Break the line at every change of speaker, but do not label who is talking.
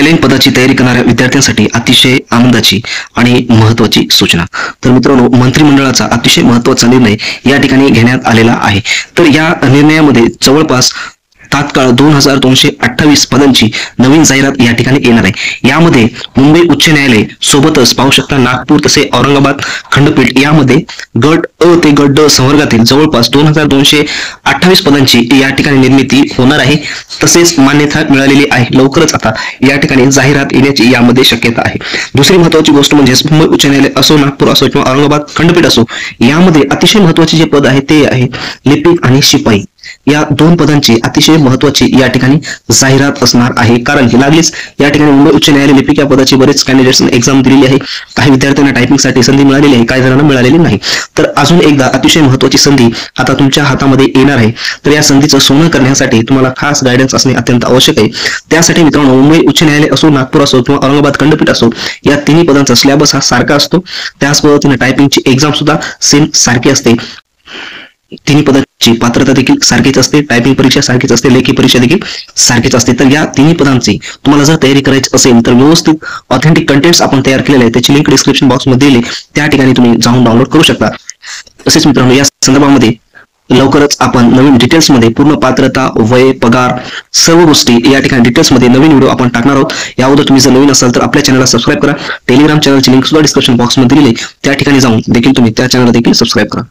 सीएलएन पदाची तयारी करणाऱ्या विद्यार्थ्यांसाठी अतिशय आनंदाची आणि महत्त्वाची सूचना। तर मित्रांनो, मंत्रिमंडळाचा अतिशय महत्त्वाचा निर्णय या ठिकाणी घेण्यात आलेला आहे। तर या निर्णयामध्ये जवळपास तात्काळ 2228 पदांची नवीन जाहिरात या ठिकाणी येणार आहे। यामध्ये मुंबई उच्च न्यायालय सोबतच पाहू शकता नागपूर तसे औरंगाबाद खंडपीठ यामध्ये गट अ ते गट ड संवर्गातील जवळपास 2228 पदांची या ठिकाणी निर्मिती होणार आहे। तसेच मान्यता मिळालेली आहे। लवकरच आता या ठिकाणी जाहिरात येण्याची यामध्ये शक्यता आहे। दुसरी महत्त्वाची गोष्ट म्हणजे मुंबई उच्च न्यायालय असो, नागपूर असो किंवा औरंगाबाद खंडपीठ असो, यामध्ये अतिशय महत्त्वाचे जे पद आहे ते आहे लिपिक आणि शिपाई। या दोन पदांची अतिशय महत्त्वाची या ठिकाणी जाहिरात असणार आहे। कारण की लागलीच या ठिकाणी मुंबई उच्च न्यायालय लिपिक या पदाची बरेच कॅन्डिडेट्स एक्झाम दिलेली आहे। काही विद्यार्थ्यांना टायपिंगसाठी संधी मिळालेली आहे, काही जणांना मिळालेली नाही। तर अजून एकदा अतिशय महत्त्वाची संधी आता तुमच्या हातामध्ये येणार आहे। तर या संधीचं सोनं करण्यासाठी तुम्हाला खास गायडन्स असणे अत्यंत आवश्यक आहे। त्यासाठी मित्रांनो, मुंबई उच्च न्यायालय असो, नागपूर असो किंवा औरंगाबाद खंडपीठ असो, या तिन्ही पदांचा सिलेबस हा सारखा असतो। त्याच पद्धतीने टायपिंगची एक्झाम सुद्धा सेम सारखी असते। तिन्ही पदाची पात्रता देखील सारखीच असते, टायपिंग परीक्षा सारखीच असते, लेखी परीक्षा देखील सारखीच असते। तर या तिन्ही पदांची तुम्हाला जर तयारी करायची असेल तर व्यवस्थित ऑथेंटिक कंटेंट्स आपण तयार केलेले आहे, त्याची लिंक डिस्क्रिप्शन बॉक्स मध्ये दिली, त्या ठिकाणी तुम्ही जाऊन डाउनलोड करू शकता। तसेच मित्रांनो, या संदर्भामध्ये लवकरच आपण नवीन डिटेल्स मध्ये पूर्ण पात्रता, वय, पगार सर्व गोष्टी या ठिकाणी डिटेल्स मध्ये नवीन व्हिडिओ आपण टाकणार आहोत। यावर तुम्ही जर नवीन असाल तर आपल्या चॅनलला सबस्क्राईब करा। टेलिग्राम चॅनलची लिंक सुद्धा डिस्क्रिप्शन बॉक्स मध्ये दिली, त्या ठिकाणी जाऊन देखील तुम्ही त्या चॅनलला देखील सबस्क्राईब करा।